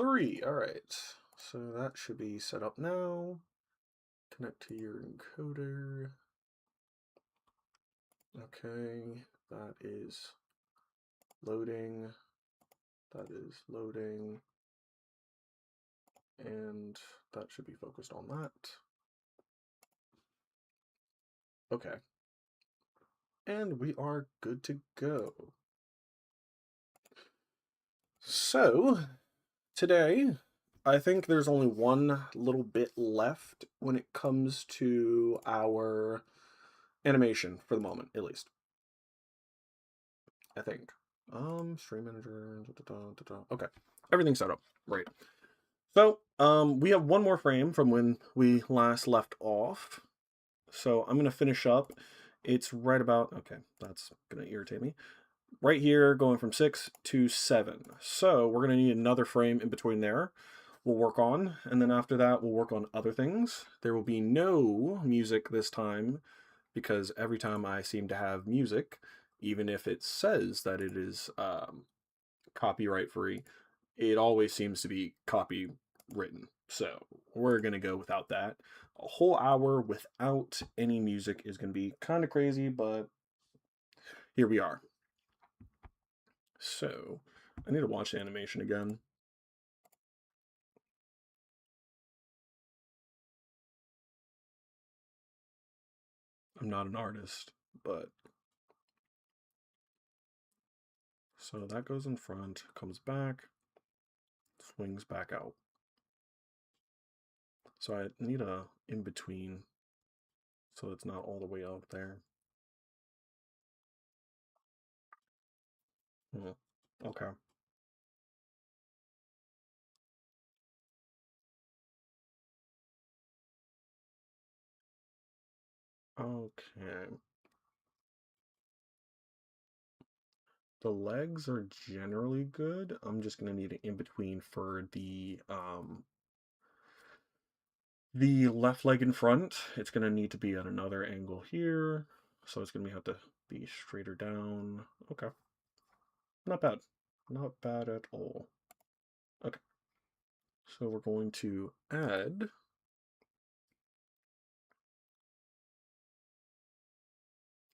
3. All right. So that should be set up now. Connect to your encoder. Okay, that is loading. That is loading. And that should be focused on that. Okay. And we are good to go. So, today, I think there's only one little bit left when it comes to our animation, for the moment, at least. I think. Stream manager. Okay. Everything's set up. Right. So, we have one more frame from when we last left off. So I'm gonna finish up. It's right about, okay, that's gonna irritate me. Right here, going from 6 to 7. So we're gonna need another frame in between there. We'll work on, and then after that, we'll work on other things. There will be no music this time, because every time I seem to have music, even if it says that it is copyright free, it always seems to be copywritten. So we're going to go without that. A whole hour without any music is going to be kind of crazy, but here we are. So I need to watch the animation again. I'm not an artist, but so that goes in front, comes back, swings back out. So I need a in between so it's not all the way out there. Okay. Okay. The legs are generally good. I'm just gonna need an in between for the left leg in front. It's gonna need to be at another angle here, so it's gonna have to be straighter down. Okay, not bad, not bad at all. Okay, so we're going to add.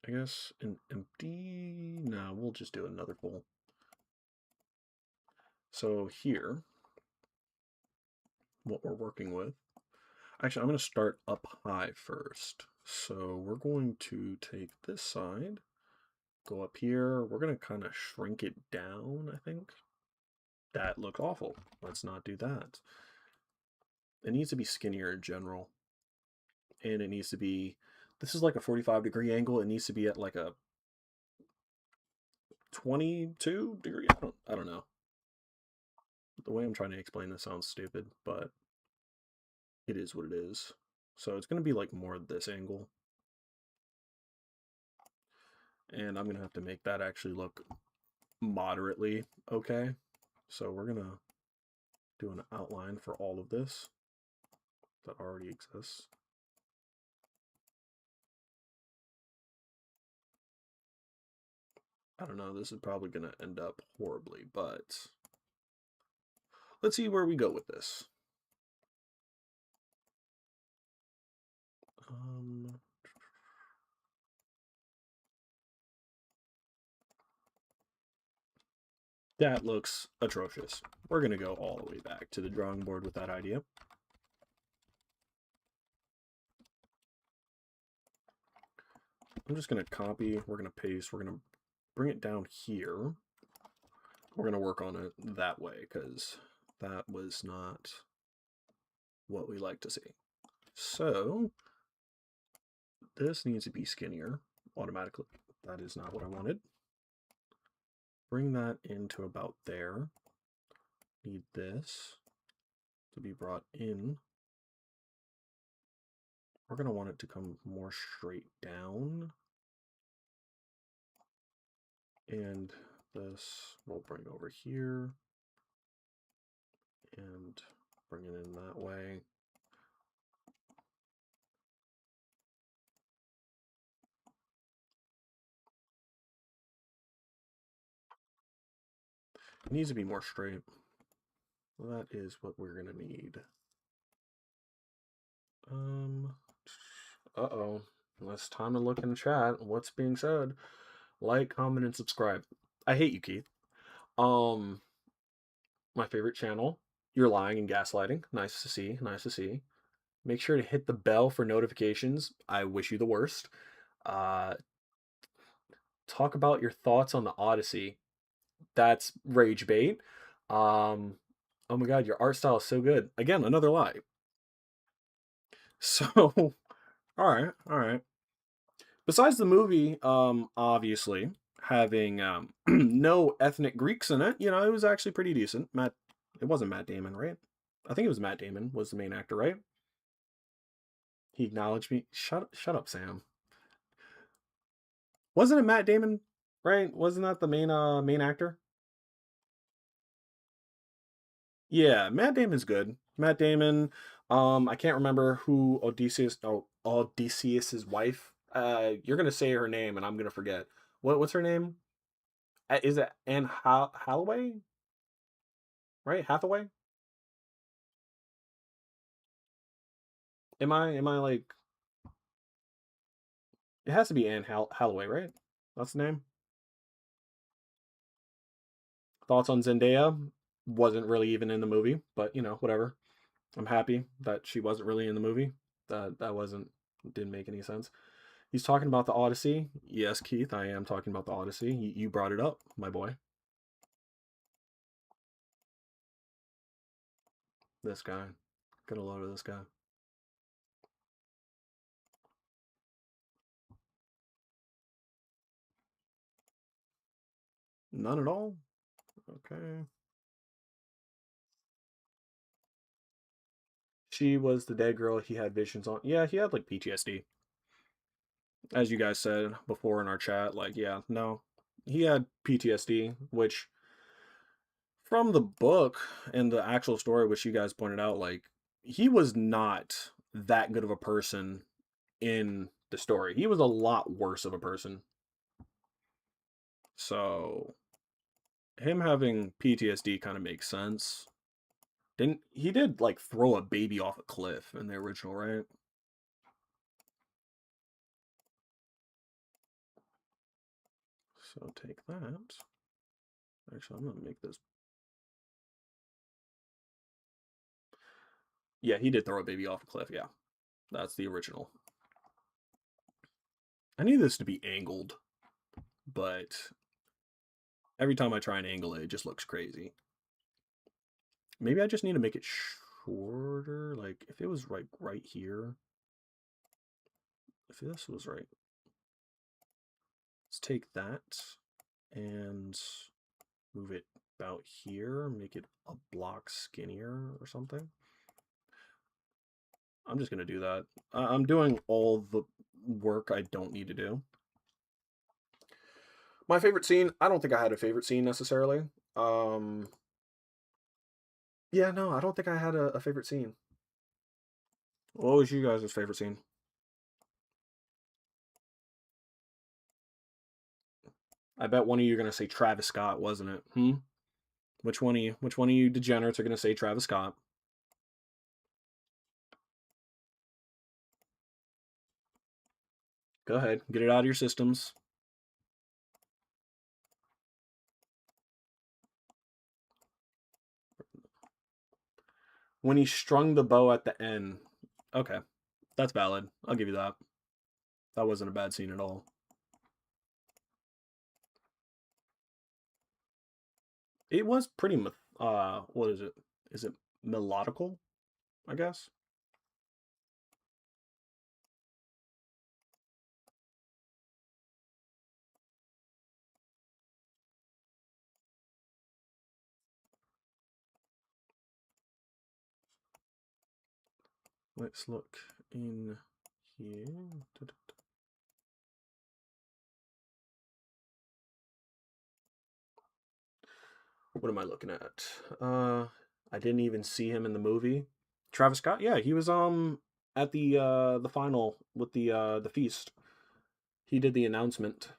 I guess an empty. No, we'll just do another bowl. So here, what we're working with. Actually, I'm going to start up high first. So we're going to take this side, go up here. We're going to kind of shrink it down, I think. That looked awful. Let's not do that. It needs to be skinnier in general. And it needs to be, this is like a 45-degree angle. It needs to be at like a 22-degree. I don't know. The way I'm trying to explain this sounds stupid, but it is what it is. So it's going to be like more this angle. And I'm going to have to make that actually look moderately okay. So we're going to do an outline for all of this that already exists. I don't know, this is probably going to end up horribly, but let's see where we go with this. That looks atrocious. We're going to go all the way back to the drawing board with that idea. I'm just going to copy, we're going to paste, we're going to bring it down here. We're going to work on it that way because that was not what we like to see. So this needs to be skinnier automatically. That is not what I wanted. Bring that into about there. Need this to be brought in. We're going to want it to come more straight down. And this we'll bring over here and bring it in that way. It needs to be more straight. that is what we're gonna need. Uh-oh. It's time to look in the chat. What's being said? Like, comment, and subscribe. I hate you, Keith. My favorite channel. You're lying and gaslighting. Nice to see. Nice to see. Make sure to hit the bell for notifications. I wish you the worst. Uh, talk about your thoughts on the Odyssey. That's rage bait. Oh my god, your art style is so good. Again, another lie. So, all right, all right. Besides the movie, obviously having no ethnic Greeks in it, it was actually pretty decent. It wasn't Matt Damon, right? I think it was Matt Damon was the main actor, right? He acknowledged me. Shut up, Sam. Wasn't it Matt Damon? Right? Wasn't that the main actor? Yeah, Matt Damon's good. Matt Damon. I can't remember who Odysseus's wife. You're gonna say her name, and I'm gonna forget. What's her name? Is it Anne Hathaway? Right, Hathaway. Am I like? It has to be Anne Hathaway, right? That's the name. Thoughts on Zendaya? Wasn't really even in the movie, but whatever. I'm happy that she wasn't really in the movie. That didn't make any sense. He's talking about the Odyssey. Yes, Keith, I am talking about the Odyssey. You brought it up, my boy. This guy. Get a load of this guy. None at all? Okay. She was the dead girl he had visions on. Yeah, he had like PTSD. As you guys said before in our chat, like, yeah, no. He had PTSD, which from the book and the actual story, which you guys pointed out, like, he was not that good of a person in the story. He was a lot worse of a person. So him having PTSD kind of makes sense. Didn't he did like throw a baby off a cliff in the original, right? So take that. Actually, I'm gonna make this. Yeah, he did throw a baby off a cliff. Yeah, that's the original. I need this to be angled, but every time I try and angle it, it just looks crazy. Maybe I just need to make it shorter. Like if it was right here. If this was right. Let's take that and move it about here, make it a block skinnier or something. I'm just going to do that. I'm doing all the work I don't need to do. My favorite scene, I don't think I had a favorite scene necessarily. Yeah, no, I don't think I had a favorite scene. What was you guys' favorite scene? I bet one of you are going to say Travis Scott, wasn't it? Which one of you degenerates are going to say Travis Scott? Go ahead, get it out of your systems. When he strung the bow at the end. Okay, that's valid. I'll give you that. That wasn't a bad scene at all. It was pretty, what is it? Is it melodical, I guess? Let's look in here. What am I looking at? I didn't even see him in the movie. Travis Scott? Yeah, he was at the final with the feast. He did the announcement.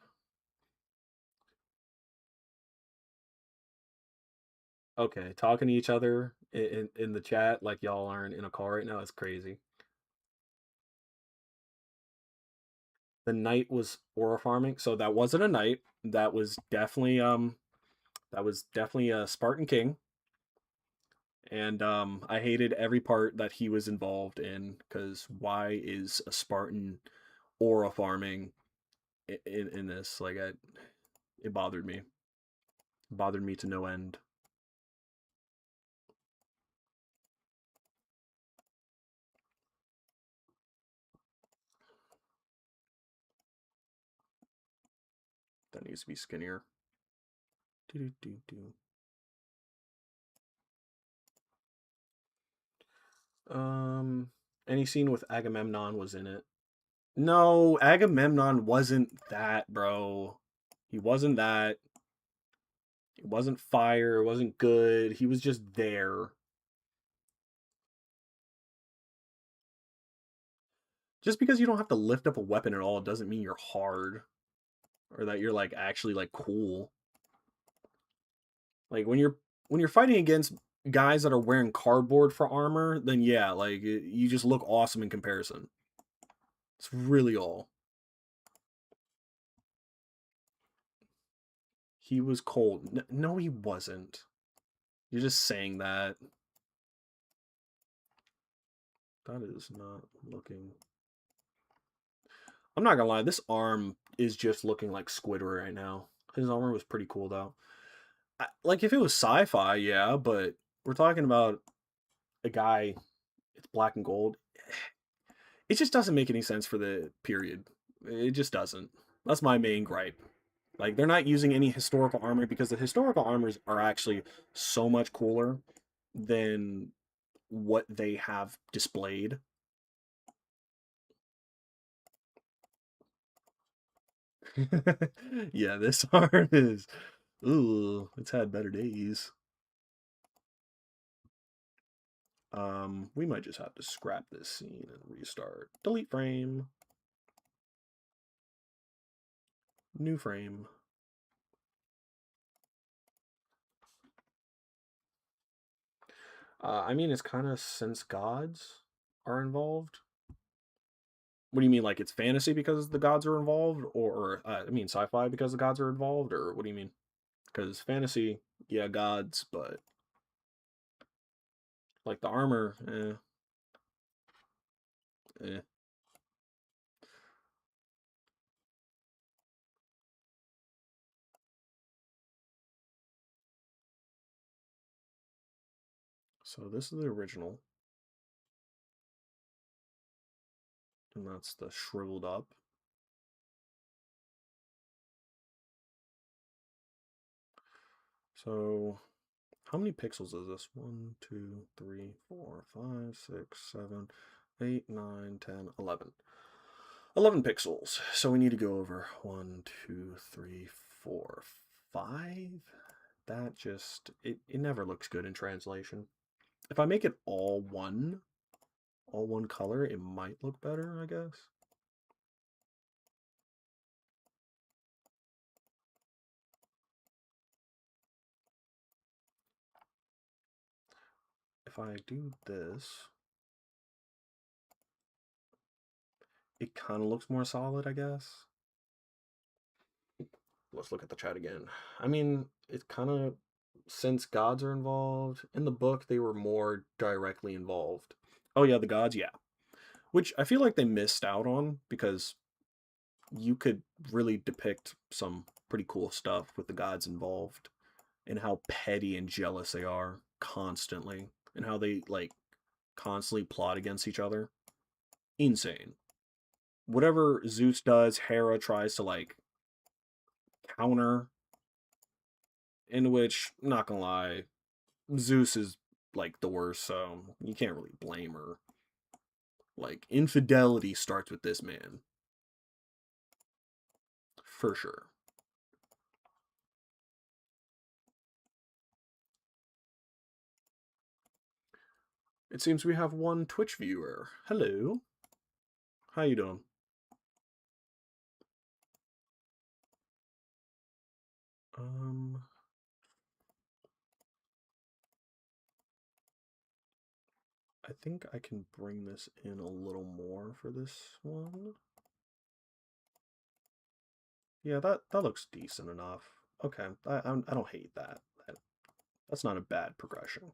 Okay, talking to each other in the chat, like y'all aren't in a call right now. It's crazy. The knight was aura farming, so that wasn't a knight. That was definitely a Spartan king, and I hated every part that he was involved in because why is a Spartan aura farming in this? Like, it bothered me. It bothered me to no end. That needs to be skinnier. Do do do do. Any scene with Agamemnon was in it. No, Agamemnon wasn't that, bro. He wasn't that. It wasn't fire. It wasn't good. He was just there. Just because you don't have to lift up a weapon at all doesn't mean you're hard or that you're like actually like cool. Like when you're fighting against guys that are wearing cardboard for armor, then yeah, like you just look awesome in comparison. It's really all. He was cold. No, he wasn't. You're just saying that. That is not looking. I'm not gonna lie, this arm is just looking like Squidward right now. His armor was pretty cool though. Like if it was sci-fi, yeah, but we're talking about a guy. It's black and gold. It just doesn't make any sense for the period. It just doesn't. That's my main gripe. Like they're not using any historical armor because the historical armors are actually so much cooler than what they have displayed. Yeah, this arm is ooh, it's had better days. We might just have to scrap this scene and restart. Delete frame. New frame. I mean, it's kind of since gods are involved. What do you mean, like it's fantasy because the gods are involved, or I mean, sci-fi because the gods are involved, or what do you mean? Because fantasy, yeah, gods, but like the armor, eh. So this is the original, and that's the shriveled up. So how many pixels is this? 1, 2, 3, 4, 5, 6, 7, 8, 9, 10, 11. 11 pixels. So we need to go over 1, 2, 3, 4, 5. That just, it never looks good in translation. If I make it all one color, it might look better, I guess. If I do this, it kind of looks more solid, I guess. Let's look at the chat again. I mean, it's kind of, since gods are involved, in the book, they were more directly involved. Oh, yeah, the gods, yeah. Which I feel like they missed out on because you could really depict some pretty cool stuff with the gods involved and how petty and jealous they are constantly and how they like constantly plot against each other. Insane. Whatever Zeus does, Hera tries to like counter, in which, not gonna lie, Zeus is like the worst, so you can't really blame her. Like, infidelity starts with this man. For sure. It seems we have one Twitch viewer. Hello. How you doing? Um I think I can bring this in a little more for this one. Yeah, that looks decent enough. Okay, I don't hate that. That's not a bad progression.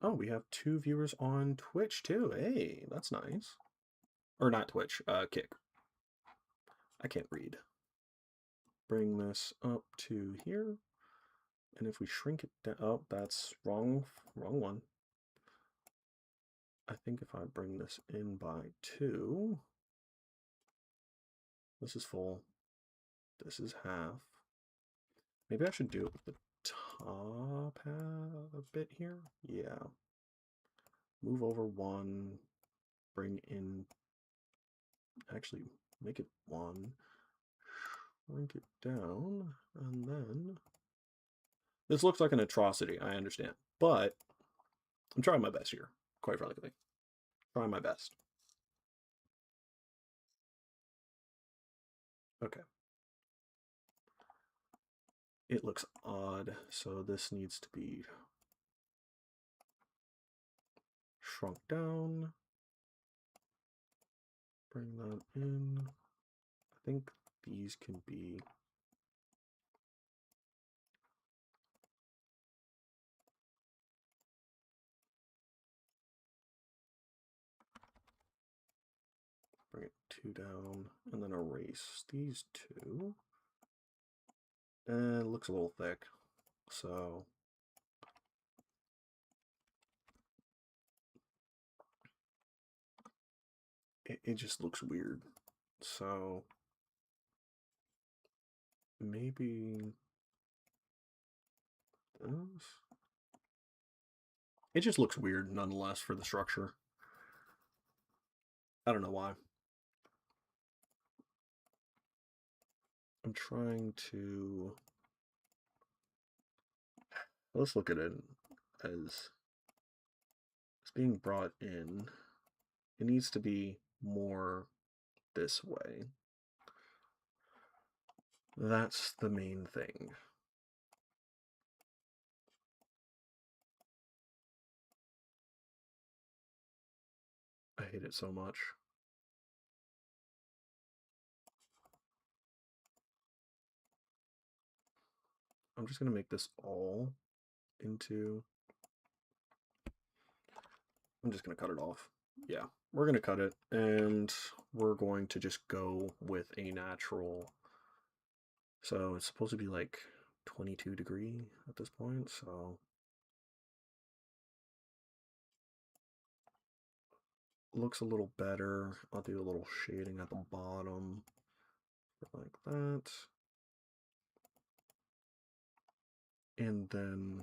Oh, we have 2 viewers on Twitch too. Hey, that's nice. Or not Twitch, Kick. I can't read. Bring this up to here. And if we shrink it down, oh, that's wrong one. I think if I bring this in by 2, this is full, this is half. Maybe I should do it with the top half a bit here. Yeah. Move over 1, bring in, actually make it 1, shrink it down, and then this looks like an atrocity, I understand, but I'm trying my best here, quite frankly. Trying my best. Okay. It looks odd, so this needs to be shrunk down. Bring that in. I think these can be bring it 2 down and then erase these 2. And it looks a little thick, so it just looks weird. So maybe this. It just looks weird nonetheless for the structure. I don't know why. I'm trying to, let's look at it as it's being brought in. It needs to be more this way. That's the main thing. I hate it so much. I'm just going to make this all into, I'm just going to cut it off. Yeah, we're going to cut it, and we're going to just go with a natural. So it's supposed to be like 22 degree at this point, so looks a little better. I'll do a little shading at the bottom like that. And then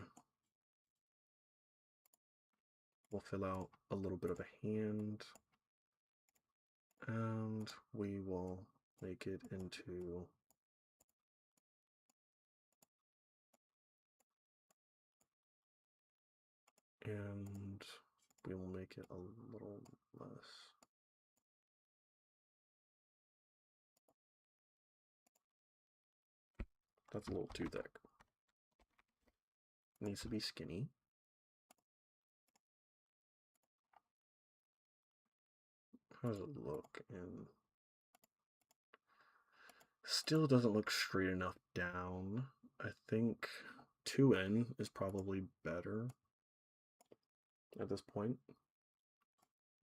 we'll fill out a little bit of a hand, and we will make it into and we will make it a little less. That's a little too thick. It needs to be skinny. How does it look? And still doesn't look straight enough down. I think 2N is probably better at this point.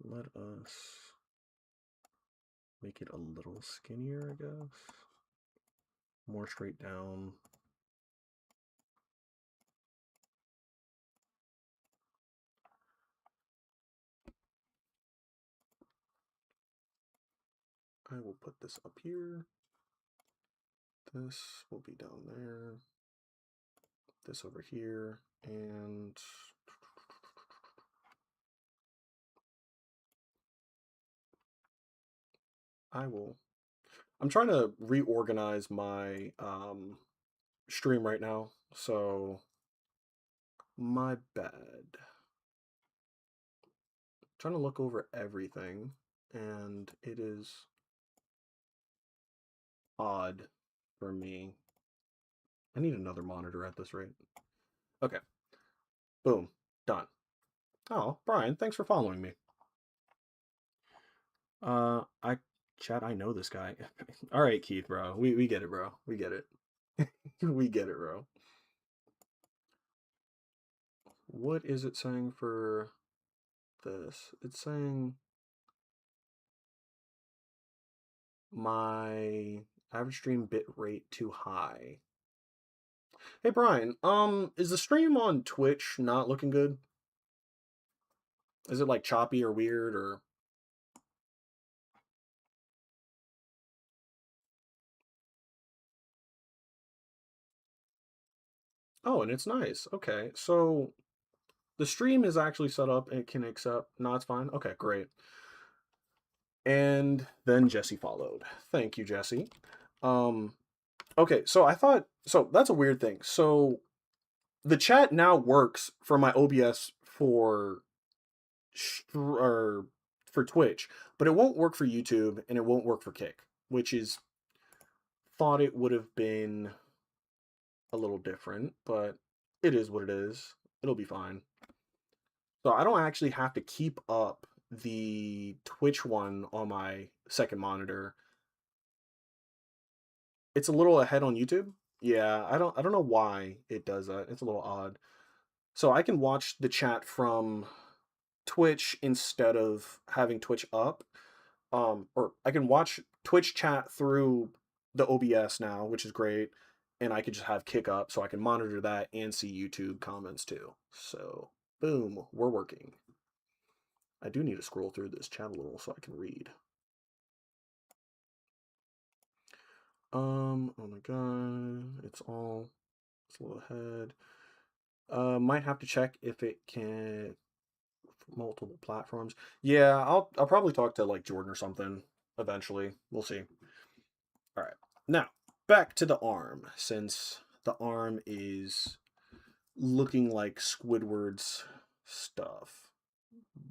Let us make it a little skinnier, I guess. More straight down. I will put this up here. This will be down there. This over here. And I'm trying to reorganize my stream right now, so my bad. Trying to look over everything, and it is odd for me. I need another monitor at this rate. Okay. Boom. Done. Oh, Brian, thanks for following me. I chat, I know this guy. All right, Keith, bro. We get it, bro. We get it. We get it, bro. What is it saying for this? It's saying my average stream bit rate too high. Hey Brian, is the stream on Twitch not looking good? Is it like choppy or weird or Oh, and it's nice. Okay. So the stream is actually set up and it can accept no, it's fine. Okay, great. And then Jesse followed. Thank you, Jesse. Um okay, so I thought so that's a weird thing. So the chat now works for my OBS or for Twitch, but it won't work for YouTube and it won't work for Kick, which is thought it would have been a little different, but it is what it is. It'll be fine. So I don't actually have to keep up the Twitch one on my second monitor. It's a little ahead on YouTube. Yeah, I don't know why it does that. It's a little odd. So I can watch the chat from Twitch instead of having Twitch up. Or I can watch Twitch chat through the OBS now, which is great. And I could just have Kick up so I can monitor that and see YouTube comments too. So, boom, we're working. I do need to scroll through this chat a little so I can read. Oh my god, it's a little ahead. Might have to check if it can multiple platforms. Yeah, I'll probably talk to like Jordan or something eventually. We'll see. All right. Now, back to the arm since the arm is looking like Squidward's stuff.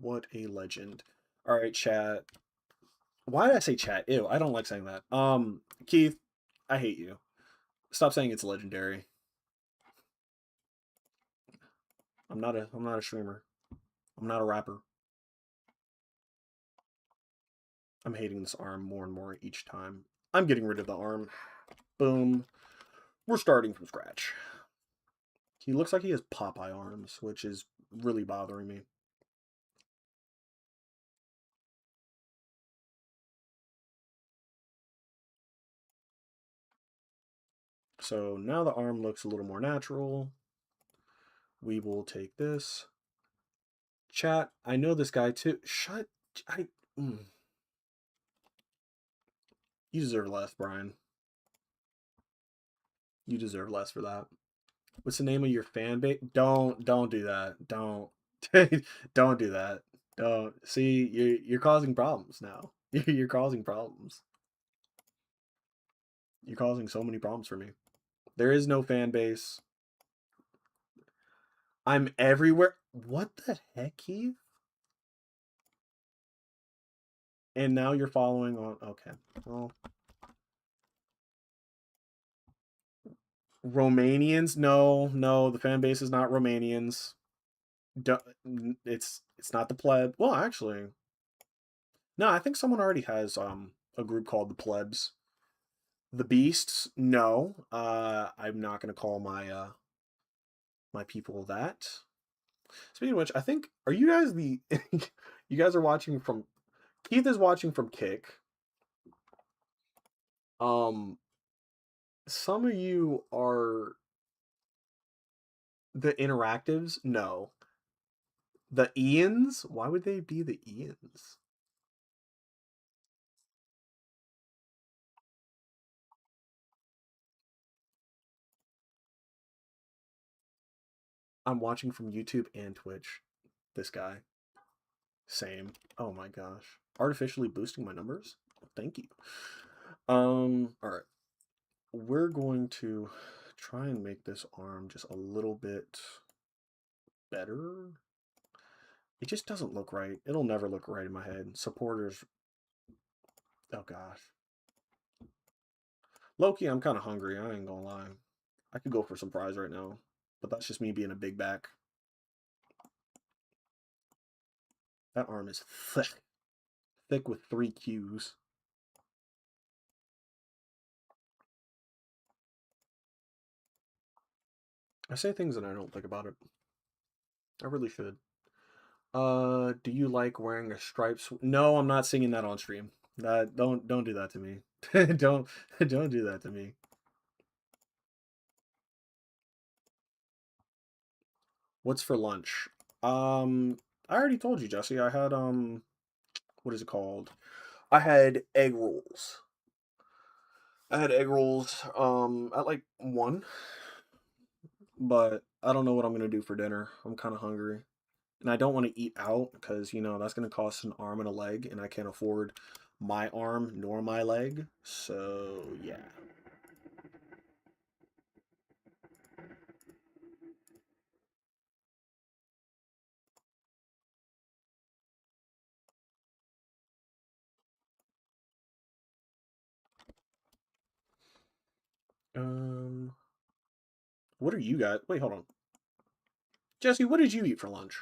What a legend. All right, chat. Why did I say chat? Ew, I don't like saying that. Keith, I hate you. Stop saying it's legendary. I'm not a streamer. I'm not a rapper. I'm hating this arm more and more each time. I'm getting rid of the arm. Boom. We're starting from scratch. He looks like he has Popeye arms, which is really bothering me. So now the arm looks a little more natural. We will take this. Chat, I know this guy too. Shut. You deserve less, Brian. You deserve less for that. What's the name of your fan base? Don't do that. Don't don't do that. Don't see you're causing problems now. You're causing problems. You're causing so many problems for me. There is no fan base. I'm everywhere. What the heck, Keith? And now you're following on. Okay. Well, Romanians? No, no. The fan base is not Romanians. It's not the pleb. Well, actually, no. I think someone already has a group called the plebs. The beasts? No. I'm not gonna call my people that. Speaking of which, I think are you guys the you guys are watching from Keith is watching from Kick. Um, some of you are the interactives. No, the Ians. Why would they be the Ians? I'm watching from YouTube and Twitch. This guy. Same. Oh my gosh. Artificially boosting my numbers? Thank you. Alright. We're going to try and make this arm just a little bit better. It just doesn't look right. It'll never look right in my head. Supporters. Oh gosh. Loki, I'm kind of hungry. I ain't gonna lie. I could go for some fries right now, but that's just me being a big back. That arm is thick. Thick with 3 Qs. I say things and I don't think about it. I really should. Do you like wearing a stripes? No, I'm not singing that on stream. Don't do that to me. Don't do that to me. What's for lunch? I already told you, Jesse. I had what is it called? I had egg rolls. I had egg rolls at like 1, but I don't know what I'm gonna do for dinner. I'm kind of hungry. And I don't want to eat out because, you know, that's going to cost an arm and a leg, and I can't afford my arm nor my leg. So, yeah. Um, what are you guys? Wait, hold on. Jesse, what did you eat for lunch?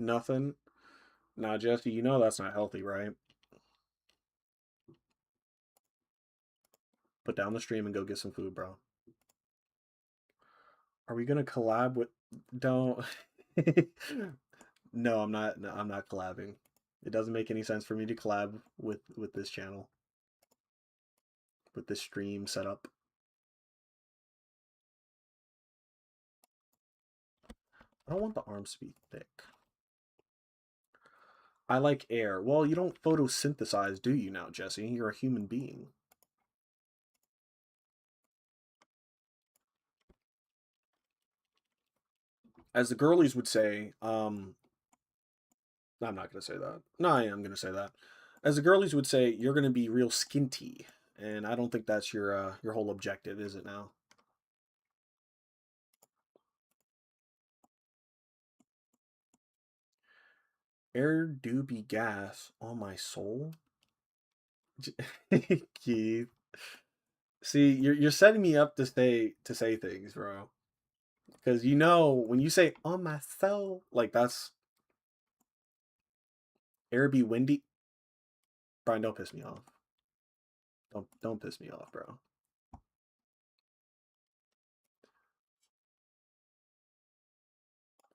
Nothing. Now, Jesse, you know that's not healthy, right? Put down the stream and go get some food, bro. Are we gonna collab with? Don't. No, I'm not. No, I'm not collabing. It doesn't make any sense for me to collab with this channel, with this stream setup. I don't want the arms to be thick. I like air. Well, you don't photosynthesize, do you now, Jesse? You're a human being. As the girlies would say, I'm not going to say that. No, I am going to say that. As the girlies would say, you're going to be real skinty. And I don't think that's your whole objective, is it now? Air do be gas on my soul. Keith. See, you're setting me up to say things, bro. Because you know when you say on my soul, like that's air be windy. Brian, don't piss me off. Don't piss me off, bro.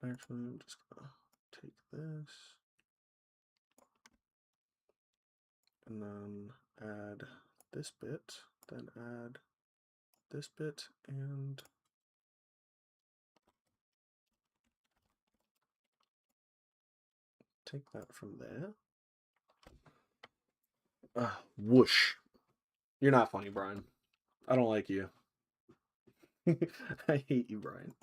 Actually, I'm just gonna take this and then add this bit, then add this bit, and take that from there. Whoosh. You're not funny, Brian. I don't like you. I hate you, Brian.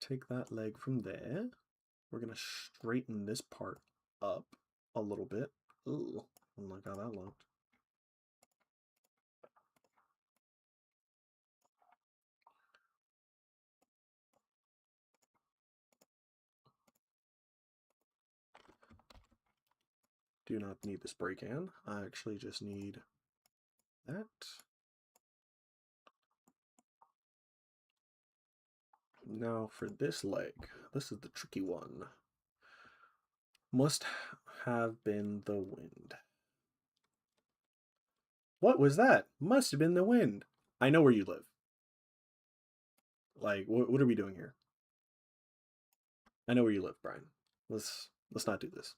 Take that leg from there. We're gonna straighten this part up a little bit. Ooh, oh my god, that looked. Do not need the spray can. I actually just need that. Now for this leg, this is the tricky one. Must have been the wind. What was that? Must have been the wind. I know where you live. Like, what are we doing here? I know where you live, Brian. Let's not do this.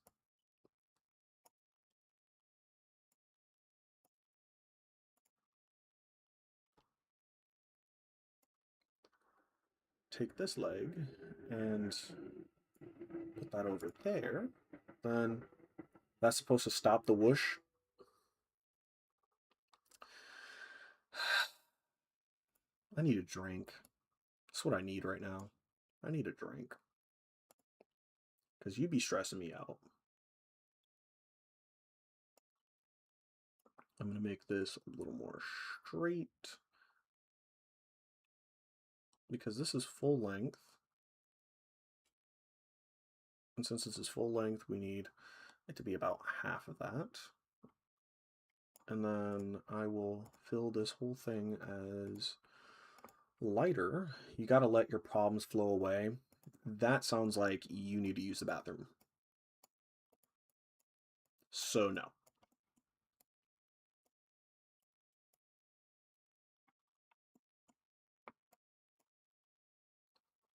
Take this leg and put that over there. Then that's supposed to stop the whoosh. I need a drink. That's what I need right now. I need a drink. Because you be stressing me out. I'm going to make this a little more straight because this is full length. And since this is full length, we need it to be about half of that. And then I will fill this whole thing as lighter. You got to let your problems flow away. That sounds like you need to use the bathroom. So no.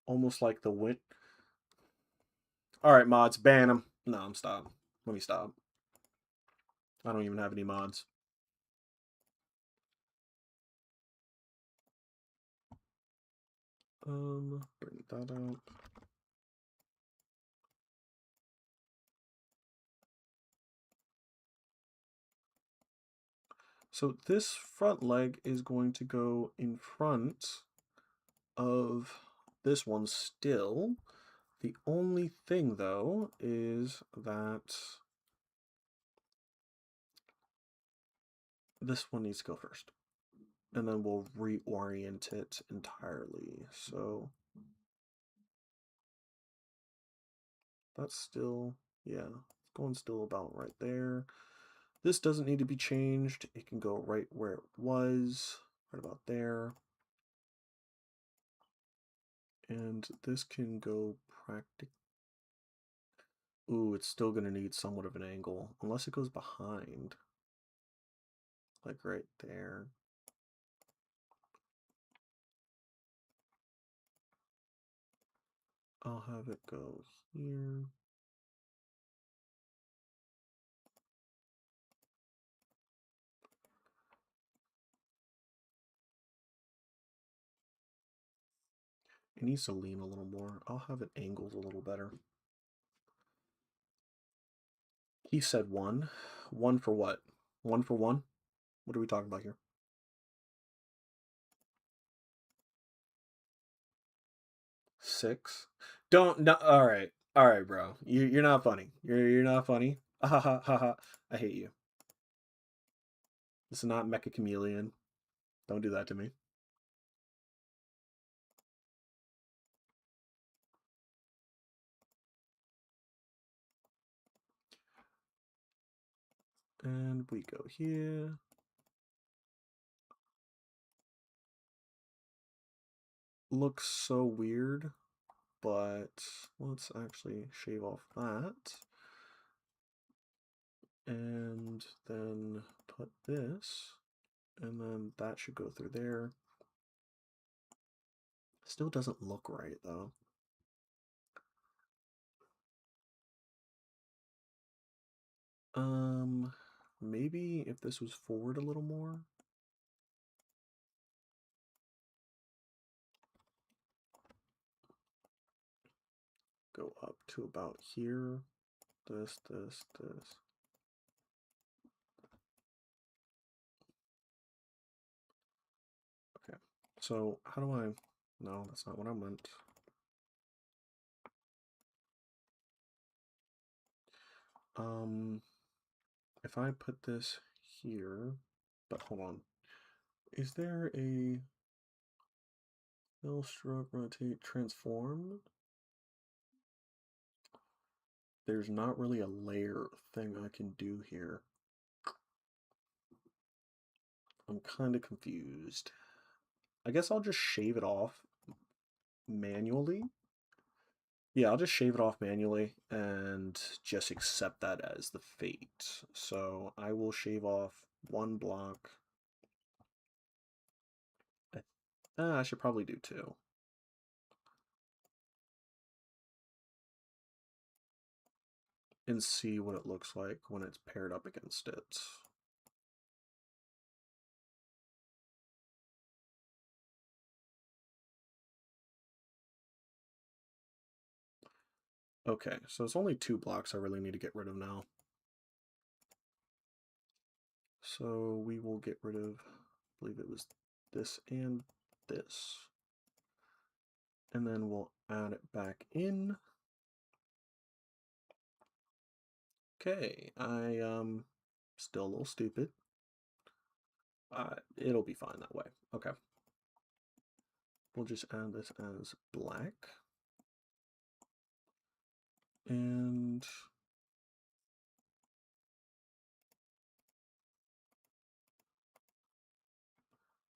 Almost like the wind. All right, mods, ban them. No, I'm stopped. Let me stop. I don't even have any mods. Bring that out. So this front leg is going to go in front of this one still. The only thing, though, is that this one needs to go first. And then we'll reorient it entirely. So that's still, yeah, it's going still about right there. This doesn't need to be changed. It can go right where it was, right about there. And this can go practically. Ooh, it's still going to need somewhat of an angle, unless it goes behind. Like right there. I'll have it go here. It needs to lean a little more. I'll have it angled a little better. He said one. One for what? One for one? What are we talking about here? Six? Don't, no, all right. All right, bro. You're not funny. You're not funny. Ha ha ha ha. I hate you. This is not Mecha Chameleon. Don't do that to me. And we go here. Looks so weird, but let's actually shave off that. And then put this, and then that should go through there. Still doesn't look right, though. Maybe if this was forward a little more. Go up to about here. This. Okay, so how do I... No, that's not what I meant. If I put this here, but hold on. Is there a fill, stroke, rotate, transform? There's not really a layer thing I can do here. I'm kind of confused. I guess I'll just shave it off manually. Yeah, I'll just shave it off manually and just accept that as the fate. So I will shave off one block. I should probably do two. And see what it looks like when it's paired up against it. Okay, so it's only two blocks I really need to get rid of now. So we will get rid of, I believe it was this and this. And then we'll add it back in. Okay, I still a little stupid. It'll be fine that way. Okay. We'll just add this as black. And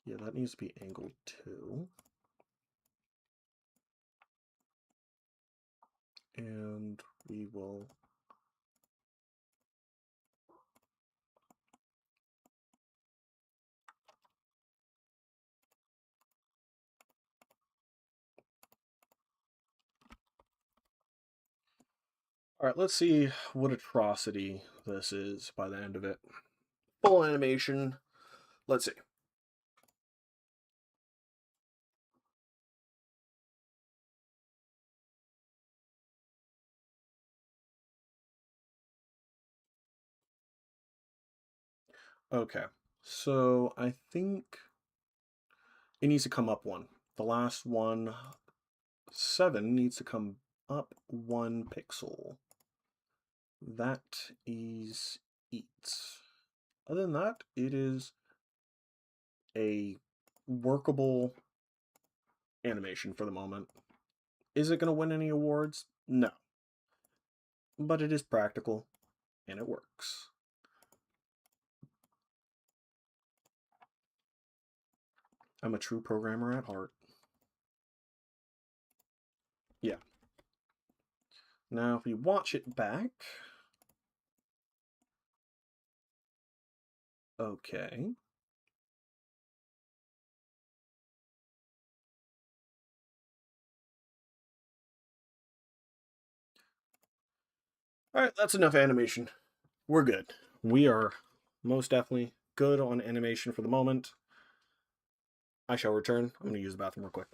yeah, that needs to be angled too. And we will all right, let's see what atrocity this is by the end of it. Full animation. Let's see. Okay, so I think it needs to come up one. The last one, 7, needs to come up 1 pixel. That is it. Other than that, it is a workable animation for the moment. Is it going to win any awards? No. But it is practical, and it works. I'm a true programmer at heart. Yeah. Now, if we watch it back... Okay. All right, that's enough animation. We're good. We are most definitely good on animation for the moment. I shall return. I'm going to use the bathroom real quick.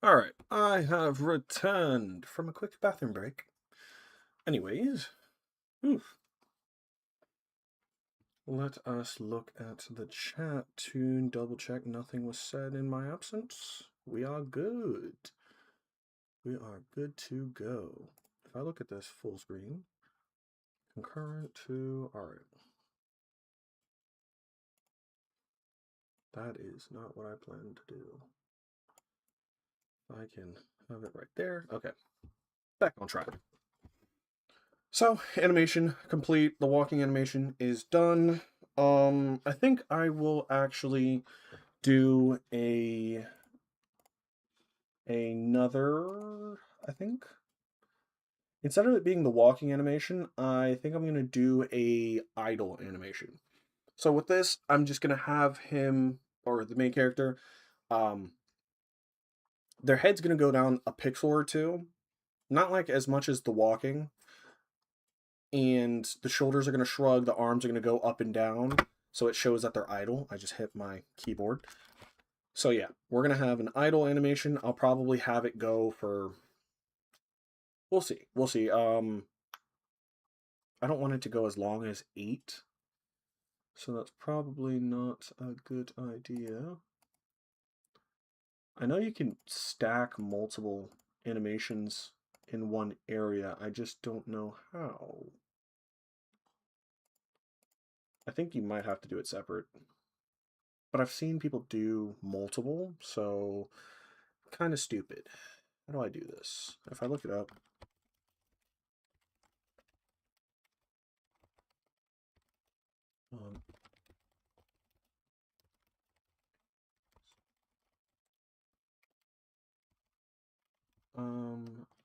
All right, I have returned from a quick bathroom break. Anyways, oof. Let us look at the chat to double check nothing was said in my absence. We are good. We are good to go. If I look at this full screen, concurrent to, all right. That is not what I planned to do. I can have it right there. Okay, back on track. So, animation complete. The walking animation is done. I think I will actually do another, I think. Instead of it being the walking animation, I think I'm going to do a idle animation. So with this, I'm just going to have him, or the main character, their head's going to go down a pixel or two. Not like as much as the walking. And the shoulders are going to shrug, the arms are going to go up and down. So it shows that they're idle. I just hit my keyboard. So yeah, we're going to have an idle animation. I'll probably have it go for... We'll see. We'll see. I don't want it to go as long as 8. So that's probably not a good idea. I know you can stack multiple animations in one area. I just don't know how. I think you might have to do it separate. But I've seen people do multiple, so kind of stupid. How do I do this? If I look it up.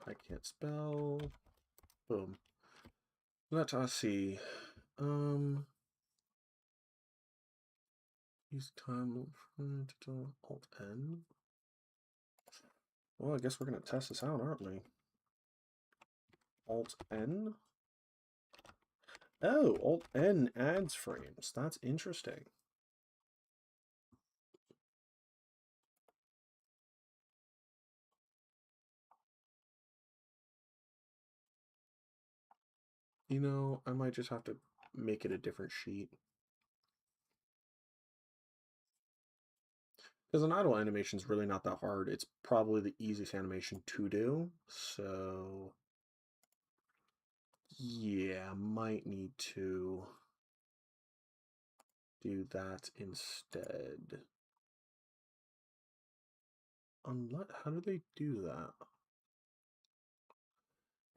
I can't spell. Boom. Let us see. Use time Alt N. Well, I guess we're gonna test this out, aren't we? Alt N. Oh, Alt N adds frames. That's interesting. You know, I might just have to make it a different sheet. Because an idle animation is really not that hard. It's probably the easiest animation to do. So, yeah, might need to do that instead. How do they do that?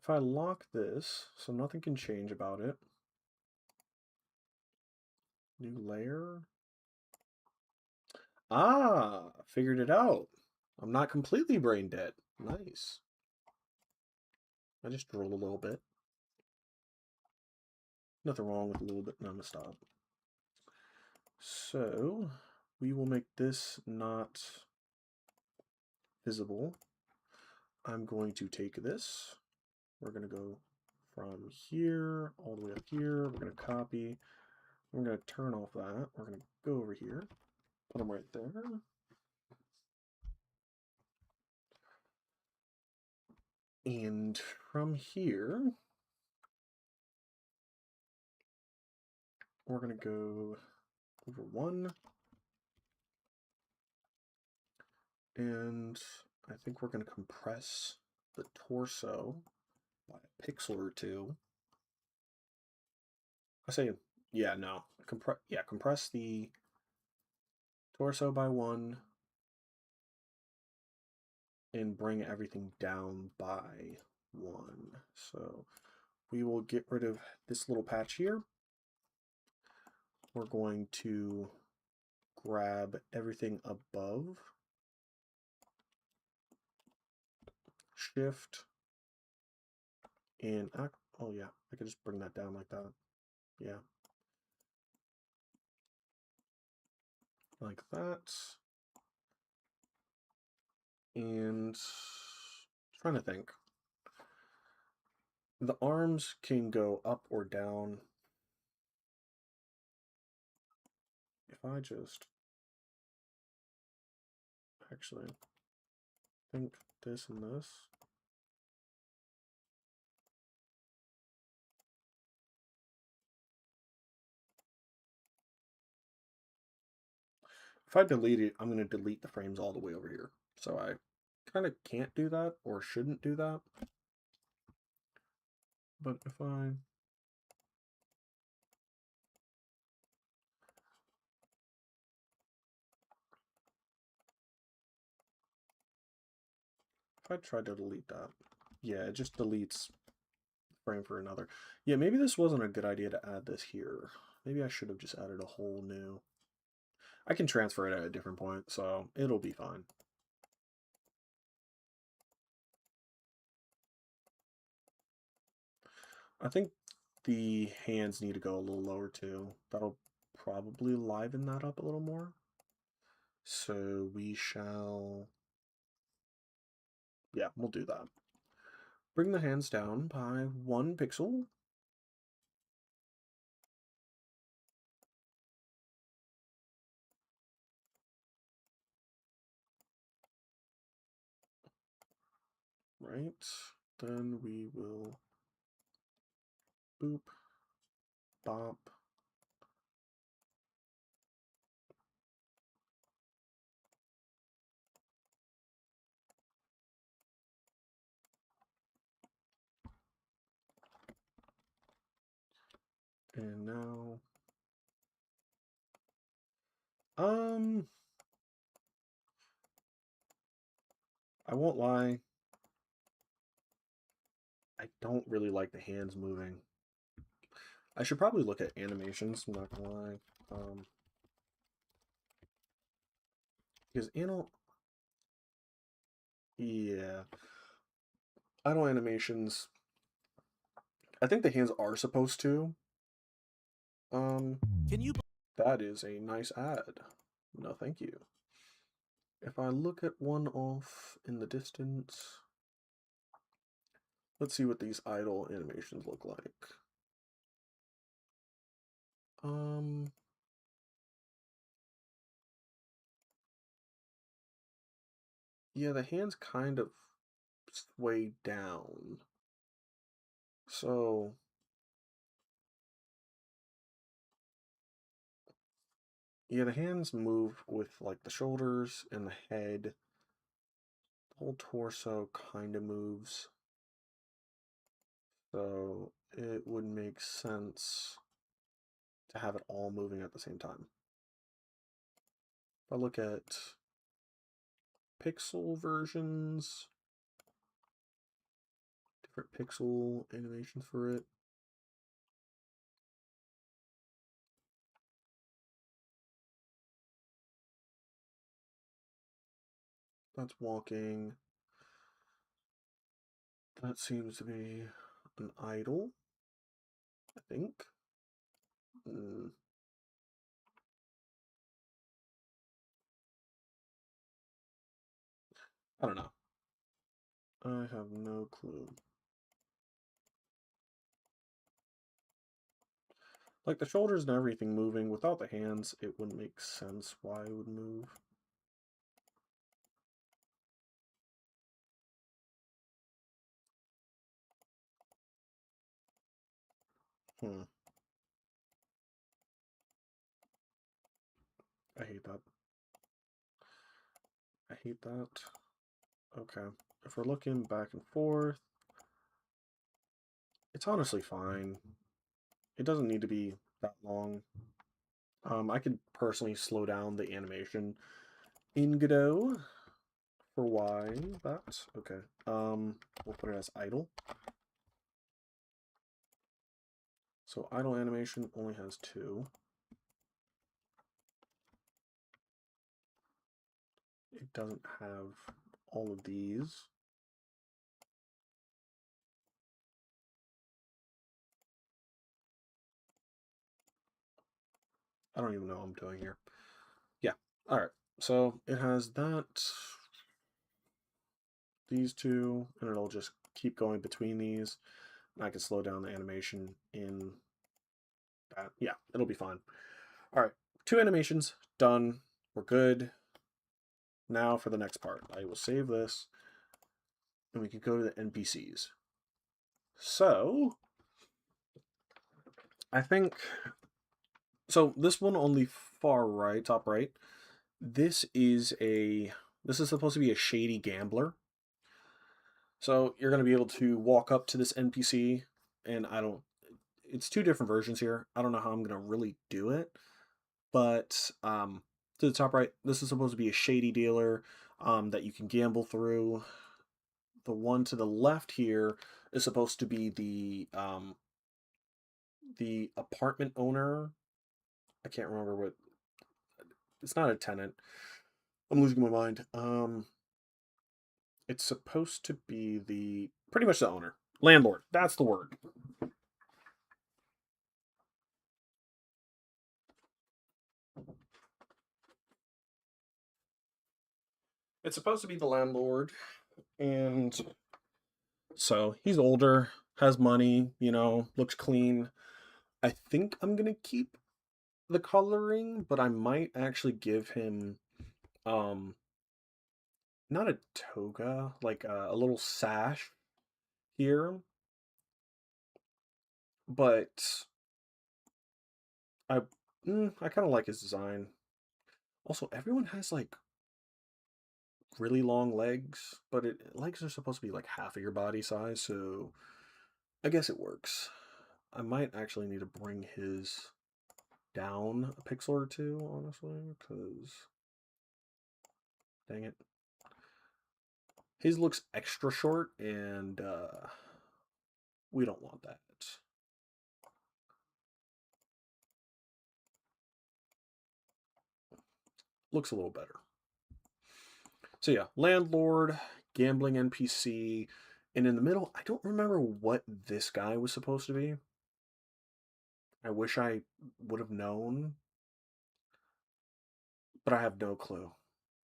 If I lock this, so nothing can change about it. New layer. Ah, figured it out. I'm not completely brain dead. Nice. I just drooled a little bit. Nothing wrong with a little bit. No, I'm gonna stop. So, we will make this not visible. I'm going to take this. We're going to go from here all the way up here. We're going to copy. We're going to turn off that. We're going to go over here. Put them right there. And from here, we're going to go over 1. And I think we're going to compress the torso by a pixel or 2. I say, yeah, no. Compress the torso by 1 and bring everything down by 1. So we will get rid of this little patch here. We're going to grab everything above, shift, and oh yeah, I could just bring that down like that. Yeah. Like that. And trying to think. The arms can go up or down. If I just actually think this and this. If I delete it, I'm going to delete the frames all the way over here. So I kind of can't do that or shouldn't do that. But if I try to delete that, yeah, it just deletes frame for another. Yeah, maybe this wasn't a good idea to add this here. Maybe I should have just added a whole new. I can transfer it at a different point, so it'll be fine. I think the hands need to go a little lower too. That'll probably liven that up a little more. So we shall, yeah, we'll do that. Bring the hands down by 1 pixel. Right, then we will boop, bop. And now, I won't lie. I don't really like the hands moving. I should probably look at animations, I'm not gonna lie. Because yeah. Idle animations, I think the hands are supposed to. Can you? That is a nice ad. No, thank you. If I look at one off in the distance, let's see what these idle animations look like. Yeah, the hands kind of sway down. So, yeah, the hands move with like the shoulders and the head. The whole torso kind of moves. So, it would make sense to have it all moving at the same time. If I look at pixel versions, different pixel animations for it. That's walking. That seems to be an idle, I think. I don't know. I have no clue. Like the shoulders and everything moving, without the hands, it wouldn't make sense why it would move. Hmm. I hate that. I hate that. Okay. If we're looking back and forth, it's honestly fine. It doesn't need to be that long. I could personally slow down the animation in Godot for why that. Okay. We'll put it as idle. So idle animation only has 2. It doesn't have all of these. I don't even know what I'm doing here. Yeah. All right. So it has that, these 2, and it'll just keep going between these. I can slow down the animation in that. Yeah, it'll be fine. All right. 2 animations done. We're good. Now for the next part. I will save this. and we could go to the NPCs. So I think so. This one on the far right, top right. This is a this is supposed to be a shady gambler. So you're going to be able to walk up to this NPC, and I don't. It's two different versions here. I don't know how I'm going to really do it, but to the top right, this is supposed to be a shady dealer that you can gamble through. The one to the left here is supposed to be the apartment owner. I can't remember what. It's not a tenant. I'm losing my mind. It's supposed to be the pretty much the owner, landlord. That's the word. It's supposed to be the landlord, and so he's older, has money, looks clean. I think I'm gonna keep the coloring, but I might actually give him um not a toga, like a little sash here, but I I kind of like his design. Also, everyone has like really long legs, but legs are supposed to be like half of your body size, so I guess it works. I might actually need to bring his down a pixel or two, honestly, because dang it. His looks extra short, and we don't want that. Looks a little better. So yeah, landlord, gambling NPC, and in the middle, I don't remember what this guy was supposed to be. I wish I would have known, but I have no clue.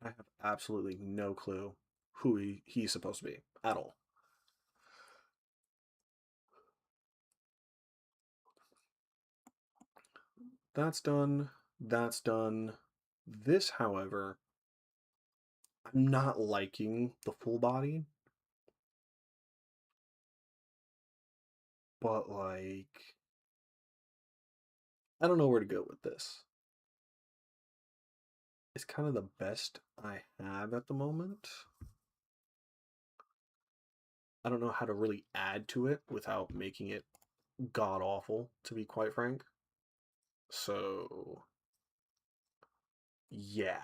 I have absolutely no clue who he's supposed to be at all. That's done. That's done. This, however, I'm not liking the full body, but like, I don't know where to go with this. It's kind of the best I have at the moment. I don't know how to really add to it without making it god awful, to be quite frank. So, yeah.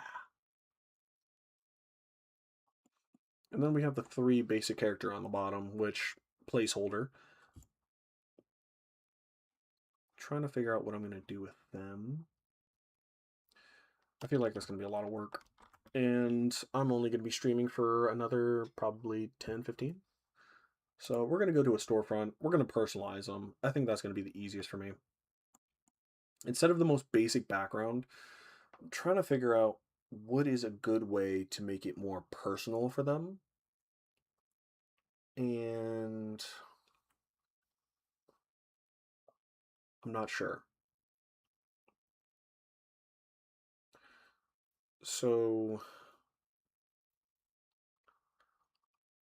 And then we have the three basic character on the bottom, which placeholder. Trying to figure out what I'm going to do with them. I feel like that's going to be a lot of work. And I'm only going to be streaming for another probably 10, 15. So we're going to go to a storefront. We're going to personalize them. I think that's going to be the easiest for me. Instead of the most basic background, I'm trying to figure out what is a good way to make it more personal for them. And I'm not sure. So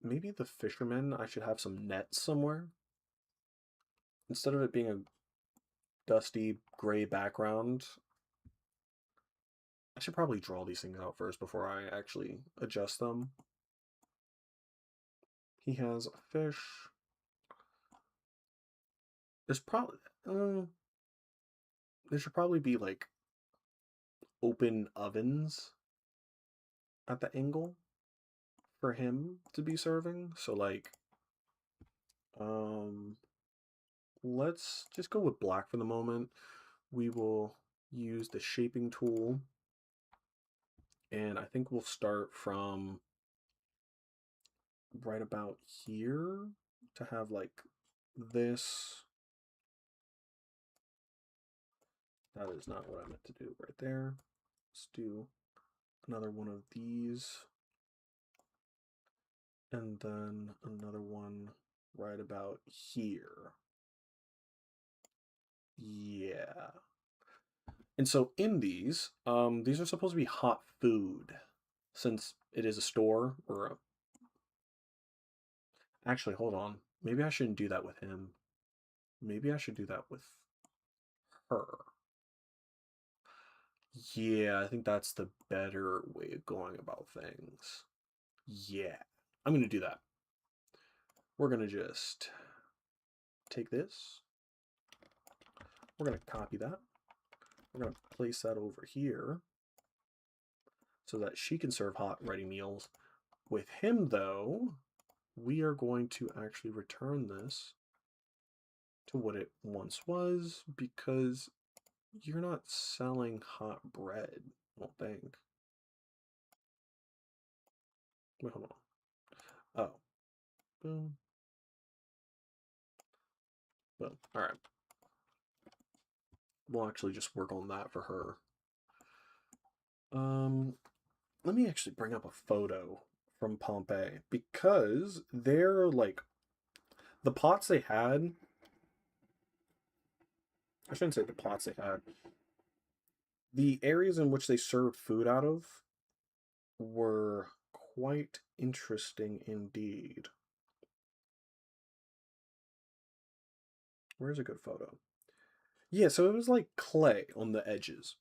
maybe the fisherman, I should have some nets somewhere. Instead of it being a dusty gray background, I should probably draw these things out first before I actually adjust them. He has a fish. There's probably there should probably be like open ovens at the angle for him to be serving. So like um let's just go with black for the moment. We will use the shaping tool, and I think we'll start from right about here to have like this. That is not what I meant to do right there. Let's do another one of these, and then another one right about here. Yeah. And so in these are supposed to be hot food, since it is a store or Actually, hold on. Maybe I shouldn't do that with him. Maybe I should do that with her. Yeah, I think that's the better way of going about things. Yeah, I'm going to do that. We're going to just take this. We're going to copy that. We're going to place that over here so that she can serve hot, ready meals. With him, though, we are going to actually return this to what it once was because you're not selling hot bread, I don't think. Wait, hold on. Oh. Boom. Boom. All right. We'll actually just work on that for her. Let me actually bring up a photo from Pompeii because they're like the pots they had. I shouldn't say the pots they had. The areas in which they served food out of were quite interesting indeed. Where's a good photo? Yeah, so it was like clay on the edges.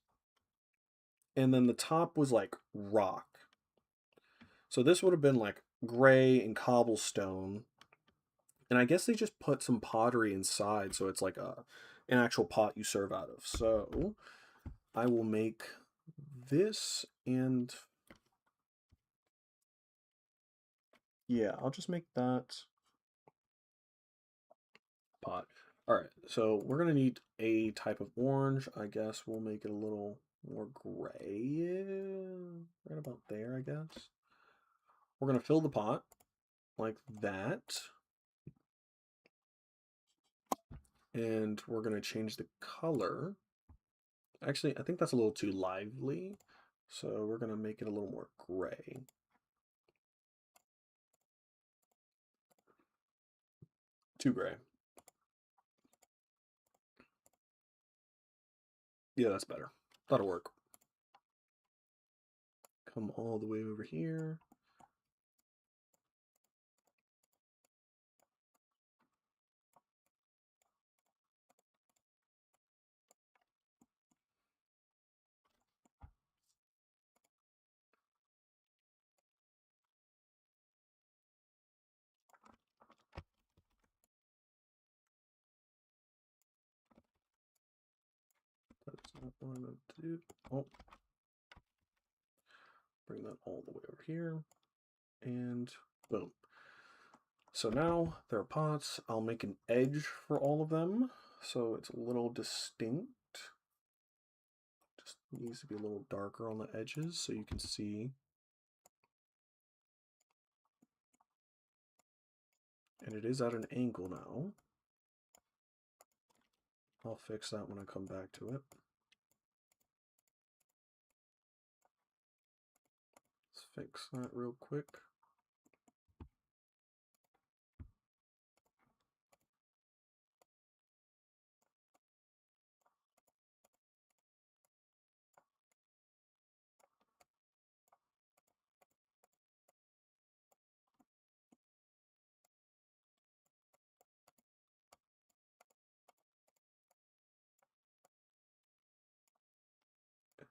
And then the top was like rock. So this would have been like gray and cobblestone. And I guess they just put some pottery inside, so it's like an actual pot you serve out of. So I will make this, and yeah, I'll just make that pot. All right, so we're gonna need a type of orange. I guess we'll make it a little more gray, right about there, I guess. We're gonna fill the pot like that. And we're gonna change the color. Actually, I think that's a little too lively. So we're gonna make it a little more gray. Too gray. Yeah, that's better. That'll work. Come all the way over here. That's not what I meant to do. Oh. Bring that all the way over here. And boom. So now there are pots. I'll make an edge for all of them so it's a little distinct. Just needs to be a little darker on the edges so you can see. And it is at an angle now. I'll fix that when I come back to it. Let's fix that real quick.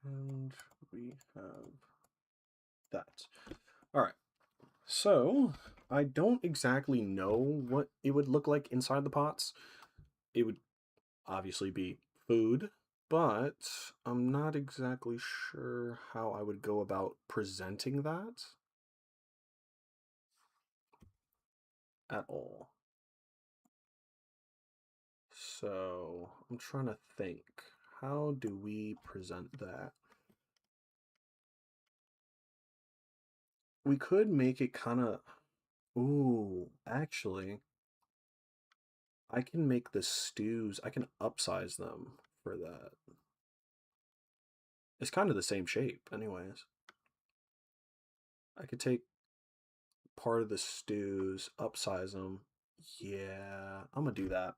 And we have that. All right. So I don't exactly know what it would look like inside the pots. It would obviously be food, but I'm not exactly sure how I would go about presenting that at all. So I'm trying to think, how do we present that? We could make it kind of, ooh, actually, I can make the stews, I can upsize them for that. It's kind of the same shape, anyways. I could take part of the stews, upsize them. Yeah, I'm gonna do that.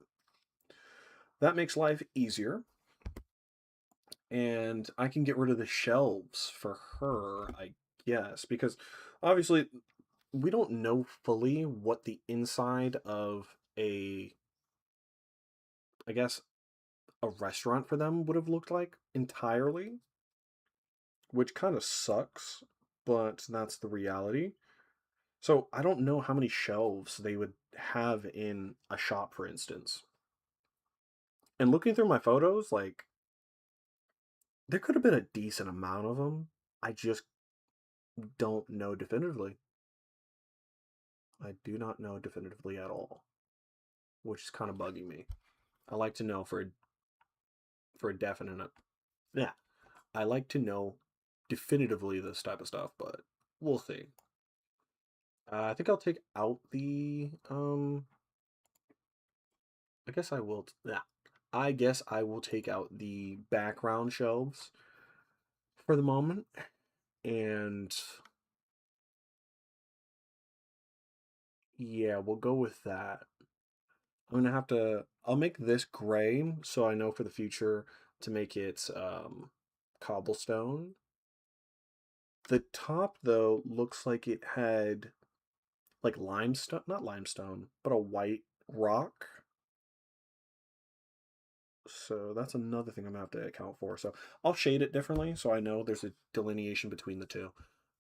That makes life easier. And I can get rid of the shelves for her, I guess, because obviously we don't know fully what the inside of a, I guess, a restaurant for them would have looked like entirely, which kind of sucks, but that's the reality. So I don't know how many shelves they would have in a shop, for instance. And looking through my photos, like, there could have been a decent amount of them. I just don't know definitively. I do not know definitively at all, which is kind of bugging me. I like to know for a definite. Yeah, I like to know definitively this type of stuff, but we'll see. I think I'll take out the I guess I will. Yeah, I guess I will take out the background shelves for the moment, and yeah, we'll go with that. I'm gonna have to. I'll make this gray so I know for the future to make it cobblestone. The top though looks like it had like limestone, not limestone, but a white rock. So that's another thing I'm gonna have to account for. So I'll shade it differently so I know there's a delineation between the two.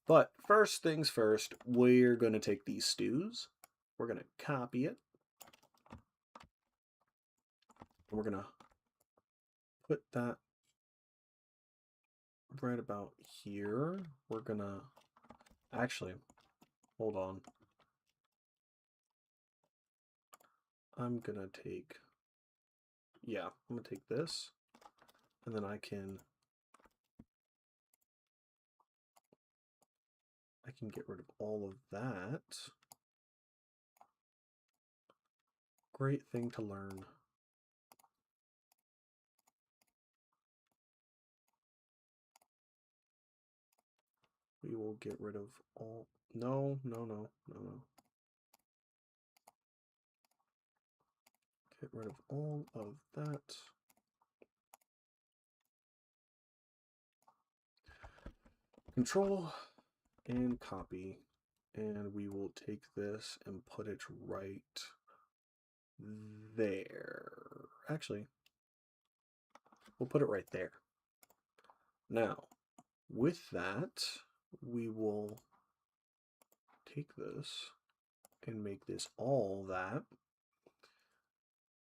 But first things first, we're gonna take these stews. We're gonna copy it. And we're gonna put that right about here. We're gonna actually hold on. I'm gonna take, yeah, I'm gonna take this, and then I can get rid of all of that. Great thing to learn. We will get rid of all, no, no, no, no, no. Get rid of all of that. Control and copy. And we will take this and put it right there. Actually, we'll put it right there. Now, with that, we will take this and make this all that.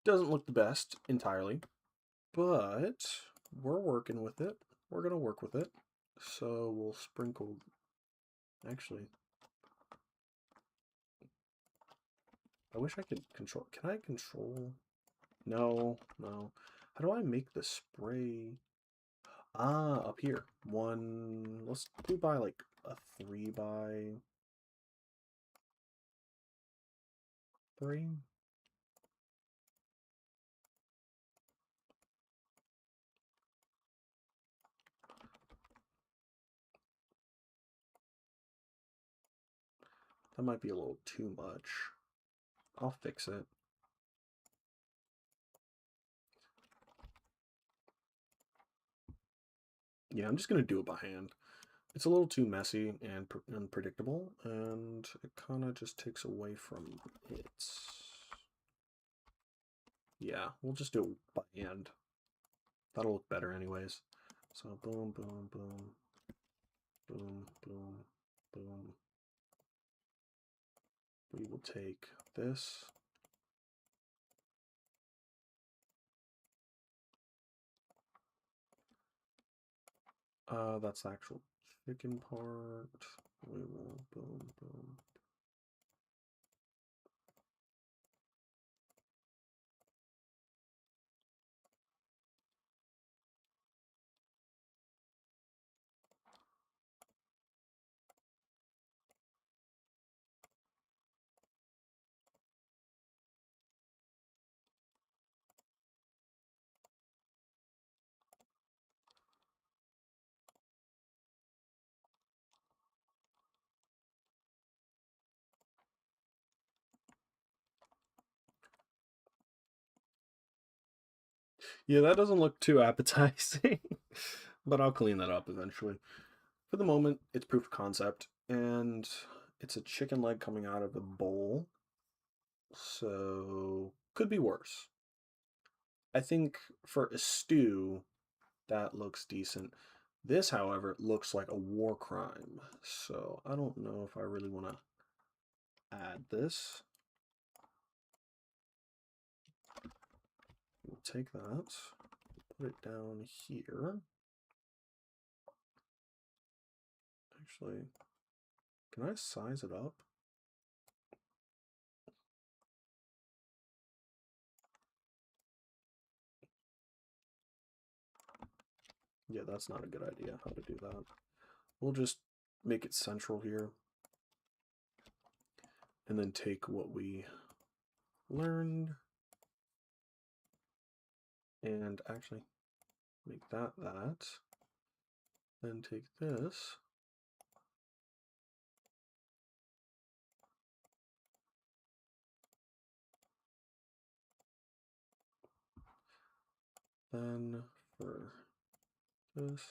Doesn't look the best entirely, but we're working with it. We're going to work with it. So we'll sprinkle, actually, I wish I could control, can I control? No, no. How do I make the spray? Ah, up here. One, let's do by like a 3 by 3. That might be a little too much. I'll fix it. Yeah, I'm just gonna do it by hand. It's a little too messy and unpredictable, and it kind of just takes away from it. Yeah, we'll just do it by hand. That'll look better anyways. So boom, boom, boom, boom, boom, boom. We will take this. That's the actual chicken part. We will boom, boom. Yeah, that doesn't look too appetizing, but I'll clean that up eventually. For the moment, it's proof of concept, and It's a chicken leg coming out of the bowl. So, could be worse. I think for a stew, that looks decent. This, however, looks like a war crime. So, I don't know if I really want to add this. We'll take that, put it down here. Actually, can I size it up? Yeah, that's not a good idea how to do that. We'll just make it central here. And then take what we learned and actually make that. Then take this. Then for this.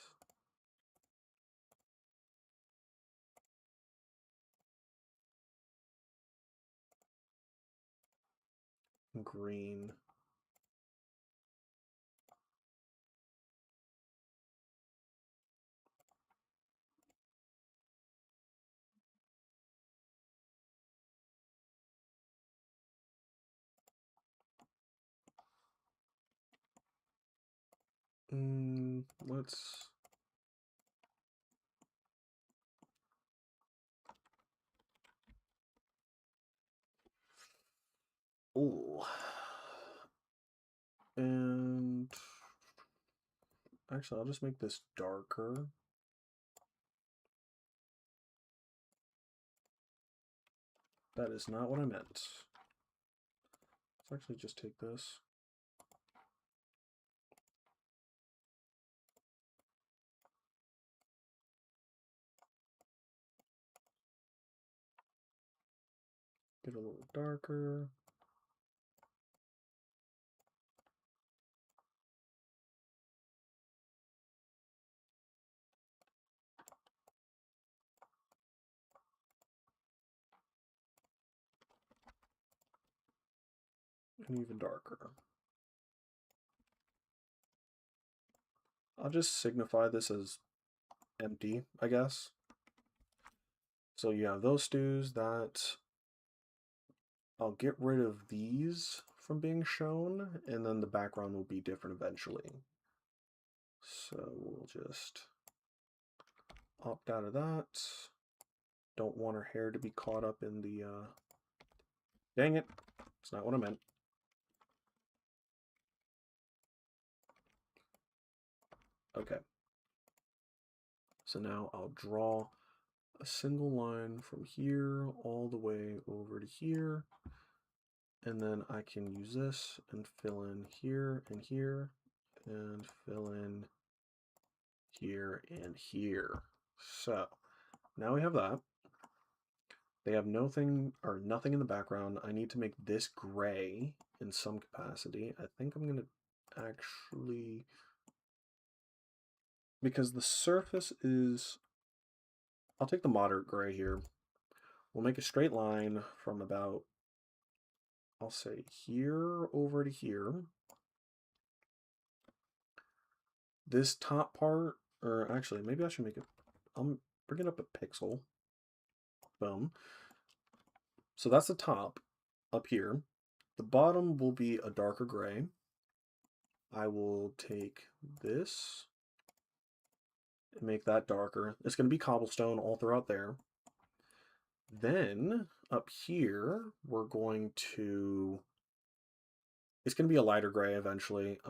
Green. Let's oh, and actually I'll just make this darker. That is not what I meant. Let's actually just take this. Get a little darker. And even darker. I'll just signify this as empty, I guess. So you have those stews that I'll get rid of these from being shown, and then the background will be different eventually. So we'll just opt out of that. Don't want her hair to be caught up in the, dang it, it's not what I meant. Okay. So now I'll draw a single line from here all the way over to here. And then I can use this and fill in here and here and fill in here and here. So now we have that. They have nothing in the background. I need to make this gray in some capacity. I think I'm gonna actually, because the surface is, I'll take the moderate gray here. We'll make a straight line from about, I'll say here over to here. This top part, or actually maybe I should make it, I'm bringing up a pixel. Boom. So that's the top up here. The bottom will be a darker gray. I will take this and make that darker. It's going to be cobblestone all throughout there. Then up here, we're going to, it's going to be a lighter gray eventually. I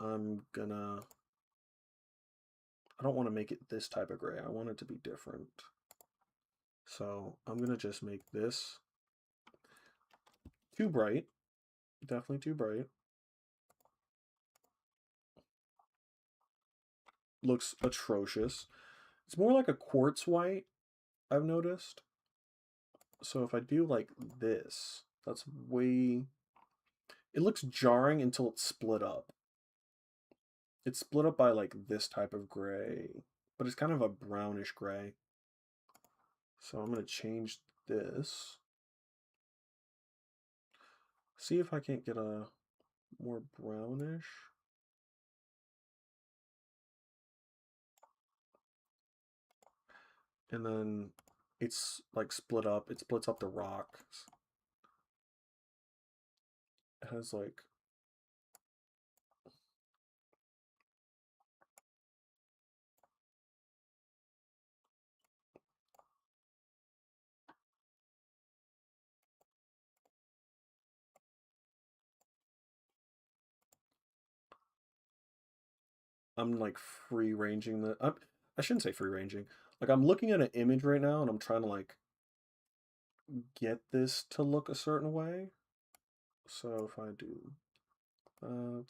don't want to make it this type of gray. I want it to be different. So I'm going to just make this too bright. Definitely too bright. Looks atrocious. It's more like a quartz white, I've noticed. So if I do like this, that's way, it looks jarring until it's split up. It's split up by like this type of gray, but it's kind of a brownish gray. So I'm going to change this. See if I can't get a more brownish. And then it's like split up. It splits up the rocks. It has like I'm like free ranging I shouldn't say free ranging. Like I'm looking at an image right now and I'm trying to like get this to look a certain way. So if I do that,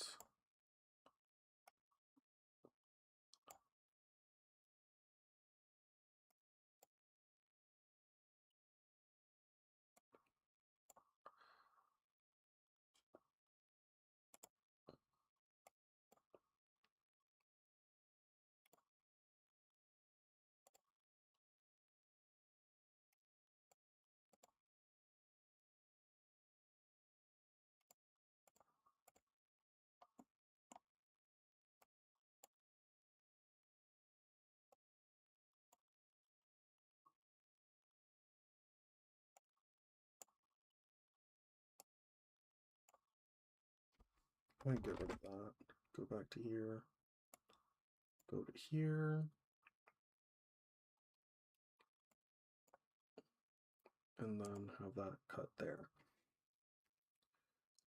I might get rid of that. Go back to here. Go to here. And then have that cut there.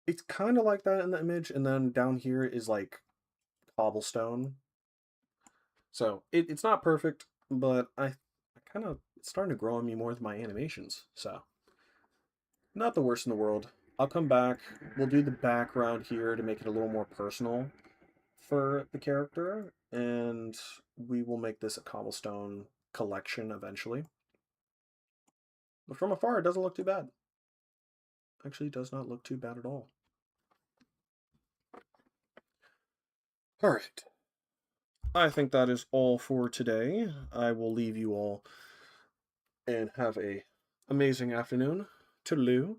It's kind of like that in the image, and then down here is like cobblestone. So it's not perfect, but I kind of, it's starting to grow on me more with my animations. So not the worst in the world. I'll come back. We'll do the background here to make it a little more personal for the character, and we will make this a cobblestone collection eventually. But from afar, it doesn't look too bad. Actually, it does not look too bad at all. All right. I think that is all for today. I will leave you all and have a amazing afternoon. Toodaloo.